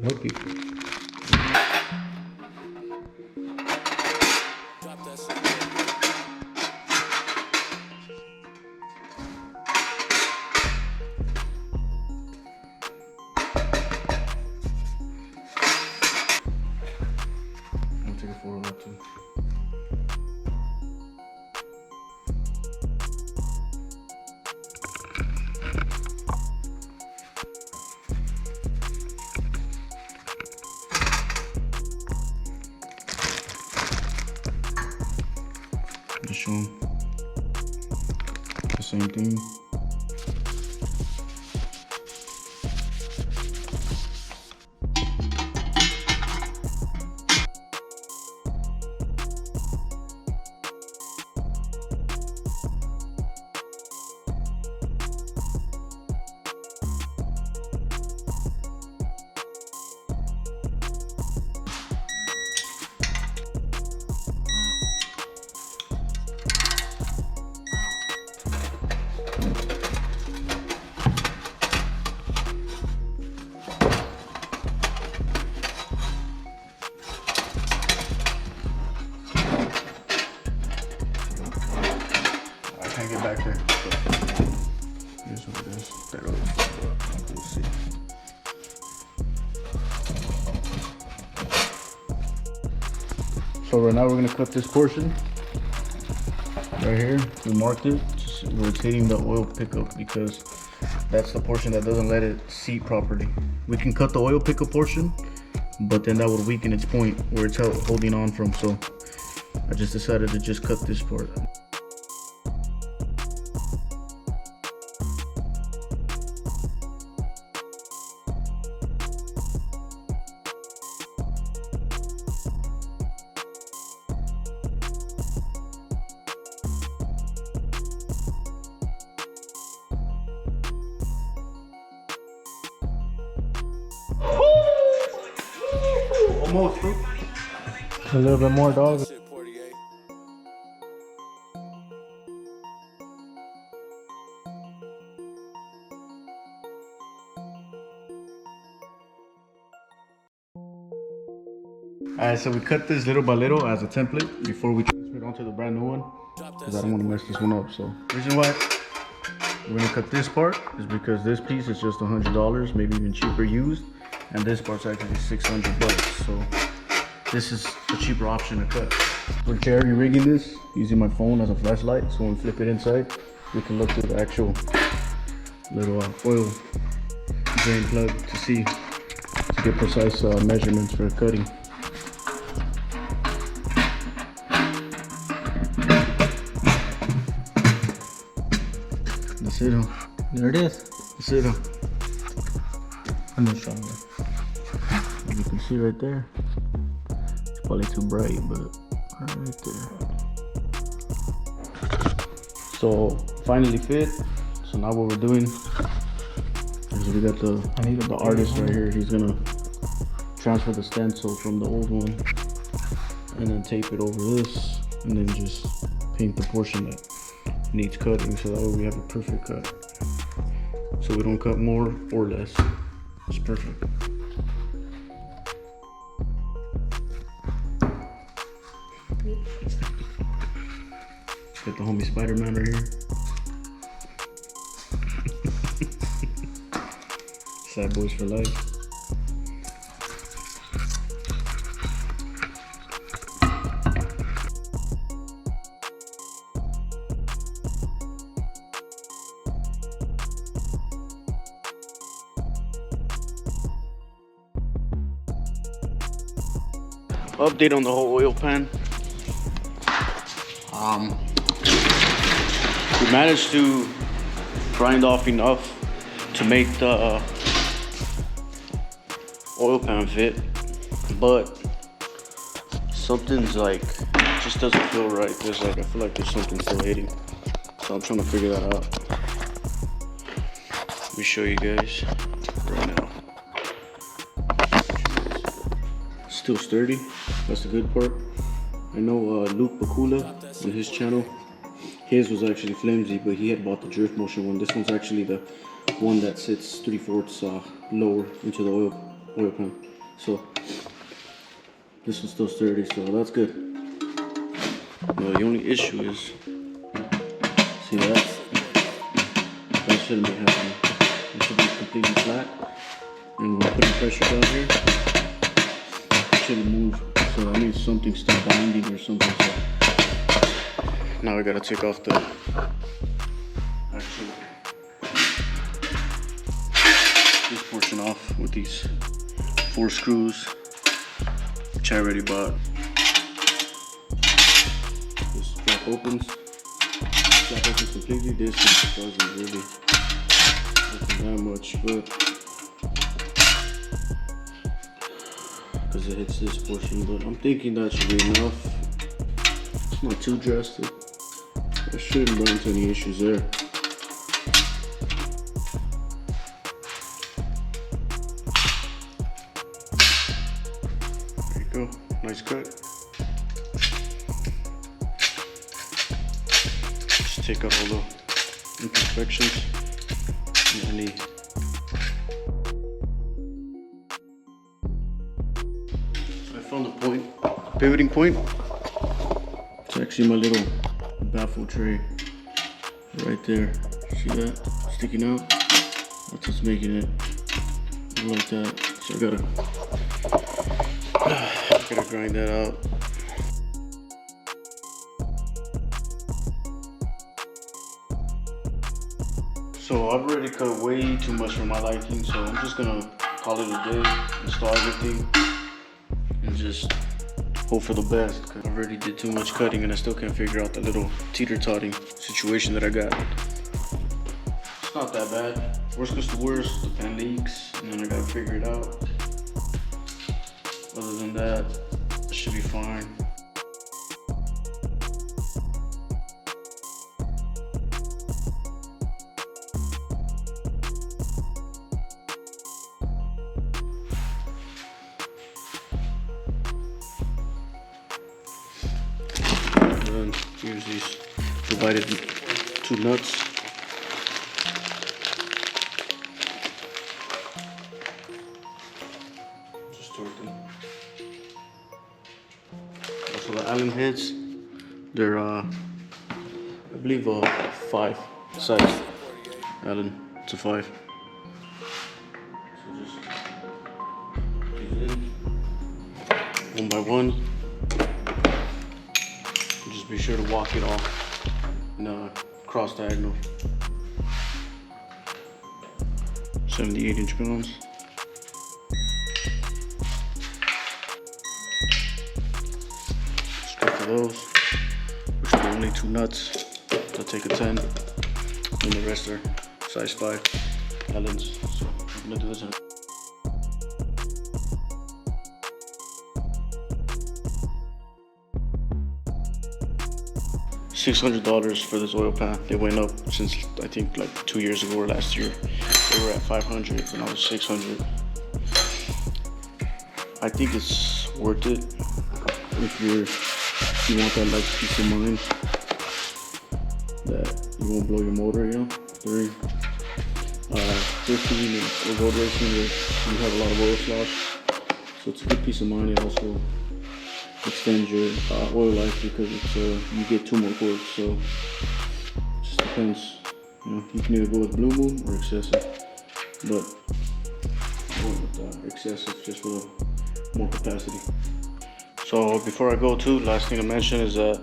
Help you. I'll take a photo of that too. Just show them the same thing. Can't get back there. Here's what it is. Pero we'll see. So right now we're gonna cut this portion right here. We marked it. Just rotating the oil pickup because that's the portion that doesn't let it seat properly. We can cut the oil pickup portion, but then that would weaken its point where it's holding on from. So I just decided to just cut this part. Almost. A little bit more, dog. Alright, so we cut this little by little as a template before we transfer it onto the brand new one, because I don't want to mess this one up. So the reason why we're gonna cut this part is because this piece is just $100, maybe even cheaper used, and this part's actually $600. So this is a cheaper option to cut. We're cherry rigging this using my phone as a flashlight, so when we flip it inside, we can look through the actual little oil drain plug to see, to get precise measurements for cutting. That's it, huh? There it is. That's it, huh? I'm just showing you. You can see right there. It's probably too bright, but right there. So finally fit. So now what we're doing is we got the artist right here. He's gonna transfer the stencil from the old one and then tape it over this, and then just paint the portion that needs cutting, so that way we have a perfect cut. So we don't cut more or less. It's perfect. Got the homie Spider-Man right here. Sad boys for life. Update on the whole oil pan. We managed to grind off enough to make the oil pan fit, but something's like, just doesn't feel right. There's like, I feel like there's something still hitting, so I'm trying to figure that out. Let me show you guys right now. Still sturdy, that's the good part. I know Luke Bakula on his channel, his was actually flimsy, but he had bought the drift motion one. This one's actually the one that sits 3/4 lower into the oil oil pan. So this one's still sturdy, so that's good. Well, the only issue is, see that? That shouldn't be happening. It should be completely flat. And when putting pressure down here, it shouldn't move. So that means something's still binding or something. So now we gotta take off the actual this portion off with these 4 screws, which I already bought. This strap opens. Strap opens completely. This doesn't really open that much, but because it hits this portion. But I'm thinking that should be enough. It's not too drastic. I shouldn't run into any issues there. There you go. Nice cut. Just take out all the imperfections and any. I found the point, pivoting point. It's actually my little baffle tray right there. See that sticking out? That's what's making it like that. So I gotta grind that out. So I've already cut way too much for my liking, so I'm just gonna call it a day, install everything, and just hope for the best. Cause I already did too much cutting and I still can't figure out the little teeter-totting situation that I got. It's not that bad. Worst comes to worst, the pan leaks and then I gotta figure it out. Other than that, it should be fine. And here's these divided 2 nuts. Just torque them. Also the Allen heads, they're I believe 5 size Allen. It's a 5. So just leave it in one by one. Just be sure to walk it off in a cross diagonal. 78-inch pounds. Strap for those, which are only 2 nuts. I'll take a 10, and the rest are size 5 Allens. So I'm gonna do this in $600 for this oil pan. They went up since I think like 2 years ago or last year. They were at 500 and now it's 600. I think it's worth it if you want that like peace of mind that you won't blow your motor, you know. 15 and road racing, you have a lot of oil slosh, so it's a good peace of mind. It also extend your oil life because it's you get 2 more quarts. So it just depends. You know, you can either go with Blue Moon or excessive, but I'm going with excessive just for more capacity. So before I go too, last thing to mention is that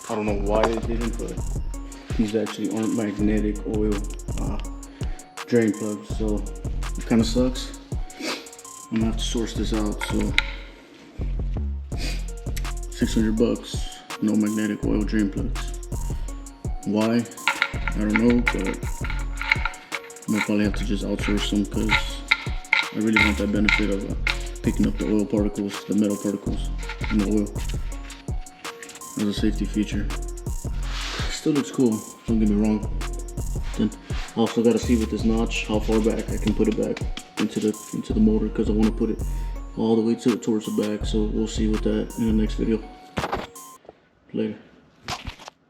I don't know why they didn't, but these actually aren't magnetic oil drain plugs, so it kind of sucks. I'm gonna have to source this out. So $600, no magnetic oil drain plugs. Why? I don't know, but I'm gonna probably have to just outsource them because I really want that benefit of picking up the oil particles, the metal particles in the oil as a safety feature. Still looks cool, don't get me wrong. Then I also gotta see with this notch how far back I can put it back into the motor, because I want to put it all the way towards the back. So we'll see with that in the next video. Later.